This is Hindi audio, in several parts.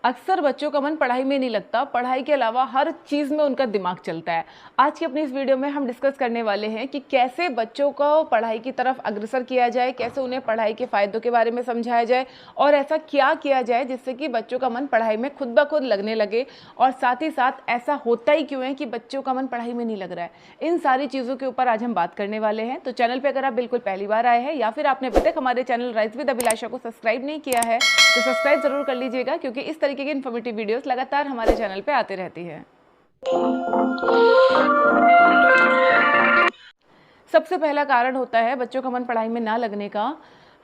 अक्सर बच्चों का मन पढ़ाई में नहीं लगता, पढ़ाई के अलावा हर चीज़ में उनका दिमाग चलता है। आज की अपनी इस वीडियो में हम डिस्कस करने वाले हैं कि कैसे बच्चों को पढ़ाई की तरफ अग्रसर किया जाए, कैसे उन्हें पढ़ाई के फ़ायदों के बारे में समझाया जाए और ऐसा क्या किया जाए जिससे कि बच्चों का मन पढ़ाई में खुद ब खुद लगने लगे और साथ ही साथ ऐसा होता ही क्यों है कि बच्चों का मन पढ़ाई में नहीं लग रहा है। इन सारी चीज़ों के ऊपर आज हम बात करने वाले हैं। तो चैनल पर अगर आप बिल्कुल पहली बार आए हैं या फिर आपने अभी तक हमारे चैनल राइज विद अभिलाषा को सब्सक्राइब नहीं किया है तो सब्सक्राइब जरूर कर लीजिएगा, क्योंकि इस तरीके की इन्फॉर्मेटिव वीडियोस लगातार हमारे चैनल पे आते रहती है। सबसे पहला कारण होता है बच्चों का मन पढ़ाई में ना लगने का,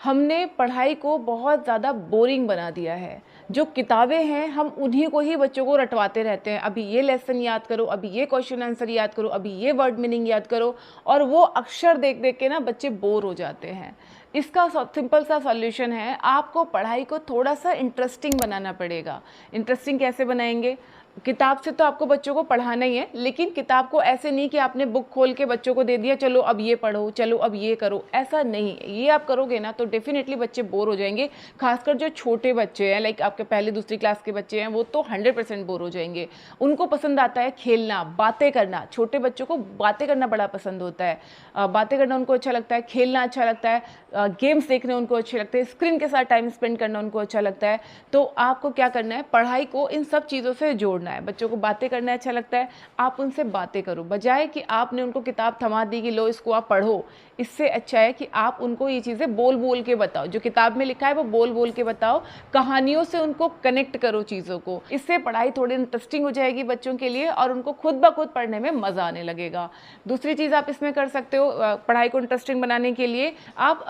हमने पढ़ाई को बहुत ज़्यादा बोरिंग बना दिया है। जो किताबें हैं हम उन्हीं को ही बच्चों को रटवाते रहते हैं, अभी ये लेसन याद करो, अभी ये क्वेश्चन आंसर याद करो, अभी ये वर्ड मीनिंग याद करो, और वो अक्षर देख देख के ना बच्चे बोर हो जाते हैं। इसका सिंपल सा सॉल्यूशन है, आपको पढ़ाई को थोड़ा सा इंटरेस्टिंग बनाना पड़ेगा। इंटरेस्टिंग कैसे बनाएंगे? किताब से तो आपको बच्चों को पढ़ाना ही है, लेकिन किताब को ऐसे नहीं कि आपने बुक खोल के बच्चों को दे दिया चलो अब ये पढ़ो, चलो अब ये करो, ऐसा नहीं। ये आप करोगे ना तो डेफिनेटली बच्चे बोर हो जाएंगे। खासकर जो छोटे बच्चे हैं, लाइक आपके पहले दूसरी क्लास के बच्चे हैं, वो तो 100% बोर हो जाएंगे। उनको पसंद आता है खेलना, बातें करना। छोटे बच्चों को बातें करना बड़ा पसंद होता है, बातें करना उनको अच्छा लगता है, खेलना अच्छा लगता है, गेम्स देखने उनको अच्छे लगते हैं, स्क्रीन के साथ टाइम स्पेंड करना उनको अच्छा लगता है। तो आपको क्या करना है, पढ़ाई को इन सब चीज़ों से जोड़ना है। बच्चों को बातें करना अच्छा लगता है, आप उनसे बातें करो, बजाय कि आपने उनको किताब थमा दी कि लो इसको आप पढ़ो। इससे अच्छा है कि आप उनको ये चीज़ें बोल बोल के बताओ, जो किताब में लिखा है वो बोल बोल के बताओ, कहानियों से उनको कनेक्ट करो चीज़ों को। इससे पढ़ाई थोड़ी इंटरेस्टिंग हो जाएगी बच्चों के लिए और उनको खुद ब खुद पढ़ने में मज़ा आने लगेगा। दूसरी चीज़ आप इसमें कर सकते हो, पढ़ाई को इंटरेस्टिंग बनाने के लिए आप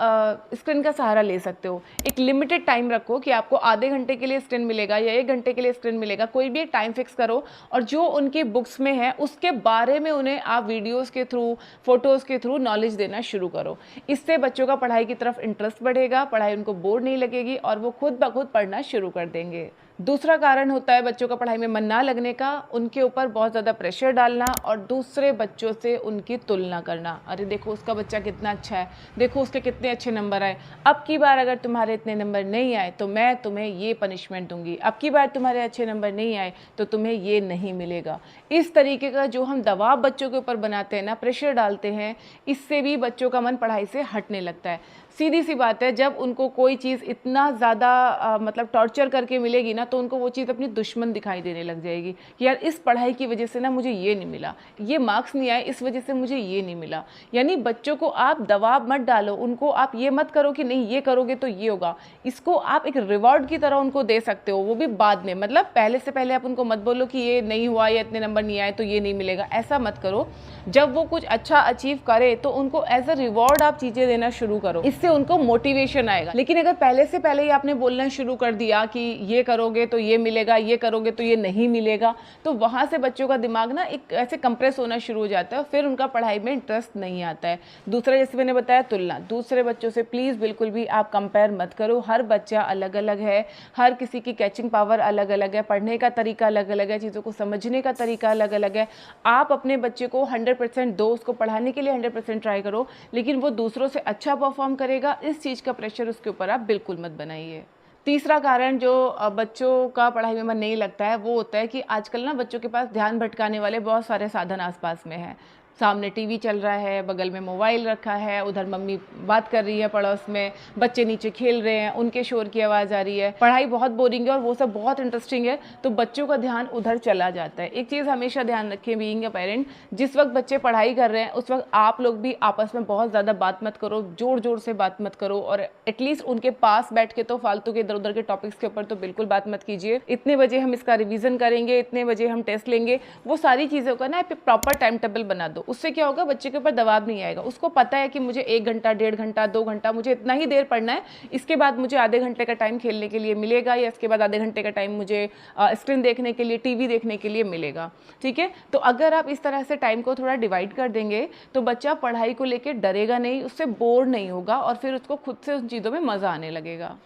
स्क्रीन का सहारा ले सकते हो। एक लिमिटेड टाइम रखो कि आपको आधे घंटे के लिए स्क्रीन मिलेगा या 1 घंटे के लिए स्क्रीन मिलेगा, कोई भी एक टाइम फिक्स करो और जो उनकी बुक्स में है उसके बारे में उन्हें आप वीडियोस के थ्रू, फोटोज़ के थ्रू नॉलेज देना शुरू करो। इससे बच्चों का पढ़ाई की तरफ इंटरेस्ट बढ़ेगा, पढ़ाई उनको बोर नहीं लगेगी और वो खुद ब खुद पढ़ना शुरू कर देंगे। दूसरा कारण होता है बच्चों का पढ़ाई में मन ना लगने का, उनके ऊपर बहुत ज़्यादा प्रेशर डालना और दूसरे बच्चों से उनकी तुलना करना। अरे देखो उसका बच्चा कितना अच्छा है, देखो उसके कितने अच्छे नंबर आए, अब की बार अगर तुम्हारे इतने नंबर नहीं आए तो मैं तुम्हें ये पनिशमेंट दूंगी, अब की बार तुम्हारे अच्छे नंबर नहीं आए तो तुम्हें ये नहीं मिलेगा। इस तरीके का जो हम दबाव बच्चों के ऊपर बनाते हैं ना, प्रेशर डालते हैं, इससे भी बच्चों का मन पढ़ाई से हटने लगता है। सीधी सी बात है, जब उनको कोई चीज़ इतना ज़्यादा मतलब टॉर्चर करके मिलेगी ना तो उनको वो चीज़ अपनी दुश्मन दिखाई देने लग जाएगी कि यार इस पढ़ाई की वजह से ना मुझे ये नहीं मिला, ये मार्क्स नहीं आए इस वजह से मुझे ये नहीं मिला। यानी बच्चों को आप दबाव मत डालो, उनको आप ये मत करो कि नहीं ये करोगे तो ये होगा। इसको आप एक रिवॉर्ड की तरह उनको दे सकते हो, वो भी बाद में, मतलब पहले से पहले आप उनको मत बोलो कि ये नहीं हुआ या इतने नंबर नहीं आए तो ये नहीं मिलेगा, ऐसा मत करो। जब वो कुछ अच्छा अचीव करे तो उनको एज अ रिवॉर्ड आप चीज़ें देना शुरू करो, इससे उनको मोटिवेशन आएगा। लेकिन अगर पहले से पहले ही आपने बोलना शुरू कर दिया कि ये करोगे तो ये मिलेगा, ये करोगे तो ये नहीं मिलेगा, तो वहाँ से बच्चों का दिमाग ना एक ऐसे कंप्रेस होना शुरू हो जाता है, फिर उनका पढ़ाई में इंटरेस्ट नहीं आता है। दूसरा, जैसे मैंने बताया, तुलना। दूसरे बच्चों से प्लीज़ बिल्कुल भी आप कंपेयर मत करो। हर बच्चा अलग अलग है, हर किसी की कैचिंग पावर अलग अलग है, पढ़ने का तरीका अलग अलग है, चीज़ों को समझने का तरीका अलग अलग है। आप अपने बच्चे को 100% दो, उसको पढ़ाने के लिए 100% ट्राई करो, लेकिन वो दूसरों से अच्छा परफॉर्म करेगा, इस चीज़ का प्रेशर उसके ऊपर आप बिल्कुल मत बनाइए। तीसरा कारण जो बच्चों का पढ़ाई में मन नहीं लगता है वो होता है कि आजकल ना बच्चों के पास ध्यान भटकाने वाले बहुत सारे साधन आसपास में हैं। सामने टीवी चल रहा है, बगल में मोबाइल रखा है, उधर मम्मी बात कर रही है पड़ोस में, बच्चे नीचे खेल रहे हैं, उनके शोर की आवाज़ आ रही है, पढ़ाई बहुत बोरिंग है और वो सब बहुत इंटरेस्टिंग है, तो बच्चों का ध्यान उधर चला जाता है। एक चीज़ हमेशा ध्यान रखें बीइंग अ पेरेंट, जिस वक्त बच्चे पढ़ाई कर रहे हैं उस वक्त आप लोग भी आपस में बहुत ज़्यादा बात मत करो, जोर जोर से बात मत करो, और एटलीस्ट उनके पास बैठ के तो फालतू के इधर उधर के टॉपिक्स के ऊपर तो बिल्कुल बात मत कीजिए। इतने बजे हम इसका रिवीजन करेंगे, इतने बजे हम टेस्ट लेंगे, वो सारी चीज़ों का ना प्रॉपर टाइम टेबल बना दो। उससे क्या होगा, बच्चे के ऊपर दबाव नहीं आएगा, उसको पता है कि मुझे 1 घंटा, 1.5 घंटा, 2 घंटा, मुझे इतना ही देर पढ़ना है, इसके बाद मुझे आधे घंटे का टाइम खेलने के लिए मिलेगा या इसके बाद आधे घंटे का टाइम मुझे स्क्रीन देखने के लिए, टीवी देखने के लिए मिलेगा। ठीक है, तो अगर आप इस तरह से टाइम को थोड़ा डिवाइड कर देंगे तो बच्चा पढ़ाई को लेकर डरेगा नहीं, उससे बोर नहीं होगा और फिर उसको खुद से उन चीज़ों में मज़ा आने लगेगा।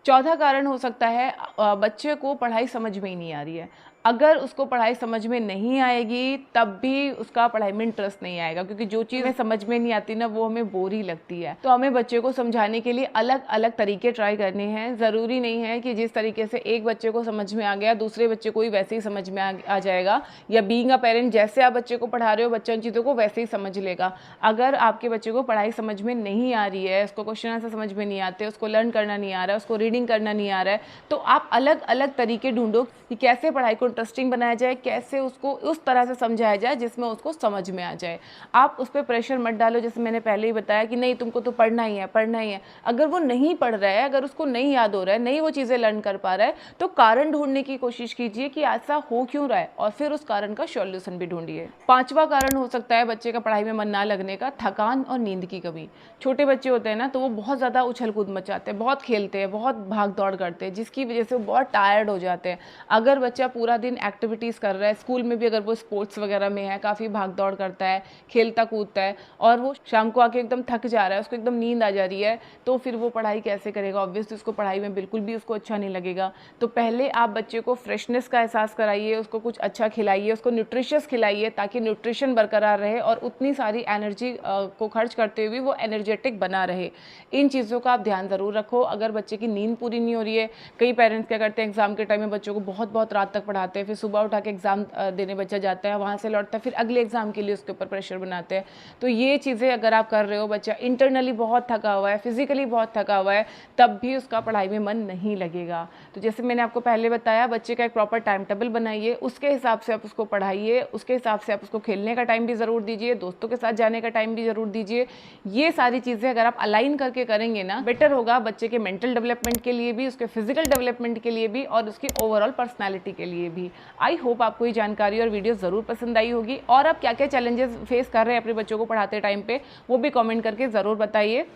चौथा कारण हो सकता है बच्चे को पढ़ाई समझ में ही नहीं आ रही है। अगर उसको पढ़ाई समझ में नहीं आएगी तब भी उसका पढ़ाई में इंटरेस्ट नहीं आएगा, क्योंकि जो चीज़ समझ में नहीं आती ना वो हमें बोर ही लगती है। तो हमें बच्चे को समझाने के लिए अलग अलग तरीके ट्राई करने हैं। ज़रूरी नहीं है कि जिस तरीके से एक बच्चे को समझ में आ गया दूसरे बच्चे को ही वैसे ही समझ में आ जाएगा, या बीइंग अ पेरेंट जैसे आप बच्चे को पढ़ा रहे हो बच्चा उन चीज़ों को वैसे ही समझ लेगा। अगर आपके बच्चे को पढ़ाई समझ में नहीं आ रही है, उसको क्वेश्चन आंसर समझ में नहीं आते, उसको लर्न करना नहीं आ रहा है, उसको रीडिंग करना नहीं आ रहा है, तो आप अलग अलग तरीके ढूंढो कि कैसे पढ़ाई को इंटरेस्टिंग बनाया जाए, कैसे उसको उस तरह से समझाया जाए जिसमें उसको समझ में आ जाए। आप उस पर प्रेशर मत डालो, जैसे मैंने पहले ही बताया कि नहीं तुमको तो पढ़ना ही है, पढ़ना ही है। अगर वो नहीं पढ़ रहा है, अगर उसको नहीं याद हो रहा है, नहीं वो चीज़ें लर्न कर पा रहा है, तो कारण ढूंढने की कोशिश कीजिए कि ऐसा हो क्यों रहा है, और फिर उस कारण का सॉल्यूशन भी ढूंढिए। पांचवा कारण हो सकता है बच्चे का पढ़ाई में मन ना लगने का, थकान और नींद की कमी। छोटे बच्चे होते हैं ना तो वो बहुत ज़्यादा उछल कूद मचाते हैं, बहुत खेलते हैं, बहुत भाग दौड़ करते हैं, जिसकी वजह से वो बहुत टायर्ड हो जाते हैं। अगर बच्चा पूरा दिन एक्टिविटीज़ कर रहा है, स्कूल में भी अगर वो स्पोर्ट्स वगैरह में है, काफ़ी भाग दौड़ करता है, खेलता कूदता है, और वो शाम को आके एकदम थक जा रहा है, उसको एकदम नींद आ जा रही है, तो फिर वो पढ़ाई कैसे करेगा? ऑब्वियसली उसको पढ़ाई में बिल्कुल भी उसको अच्छा नहीं लगेगा। तो पहले आप बच्चे को फ्रेशनेस का एहसास कराइए, उसको कुछ अच्छा खिलाइए, उसको न्यूट्रिशियस खिलाइए ताकि न्यूट्रिशन बरकरार रहे और उतनी सारी एनर्जी को खर्च करते हुए वो एनर्जेटिक बना रहे। इन चीज़ों का आप ध्यान ज़रूर रखो। अगर बच्चे की नींद पूरी नहीं हो रही है, कई पेरेंट्स क्या करते हैं एग्जाम के टाइम में बच्चों को बहुत बहुत रात तक पढ़ाते हैं, फिर सुबह उठा के एग्जाम देने बच्चा जाता है, वहाँ से लौटता है, फिर अगले एग्जाम के लिए उसके ऊपर प्रेशर बनाते हैं। तो ये चीज़ें अगर आप कर रहे हो, बच्चा इंटरनली बहुत थका हुआ है, फिजिकली बहुत थका हुआ है, तब भी उसका पढ़ाई में मन नहीं लगेगा। तो जैसे मैंने आपको पहले बताया, बच्चे का एक प्रॉपर टाइम टेबल बनाइए, उसके हिसाब से आप उसको पढ़ाइए, उसके हिसाब से आप उसको खेलने का टाइम भी ज़रूर दीजिए, दोस्तों के साथ जाने का टाइम भी ज़रूर दीजिए। ये सारी चीज़ें अगर आप अलाइन करके करेंगे ना, बेटर होगा बच्चे के मेंटल डेवलपमेंट के लिए भी, उसके फिजिकल डेवलपमेंट के लिए भी, और उसकी ओवरऑल पर्सनैलिटी के लिए भी। आई होप आपको ये जानकारी और वीडियो ज़रूर पसंद आई होगी। और आप क्या क्या चैलेंजेस फेस कर रहे हैं अपने बच्चों को पढ़ाते टाइम पे, वो भी कमेंट करके ज़रूर बताइए,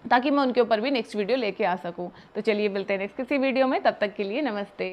ताकि मैं उनके ऊपर भी नेक्स्ट वीडियो लेके आ सकूं। तो चलिए मिलते हैं नेक्स्ट किसी वीडियो में, तब तक के लिए नमस्ते।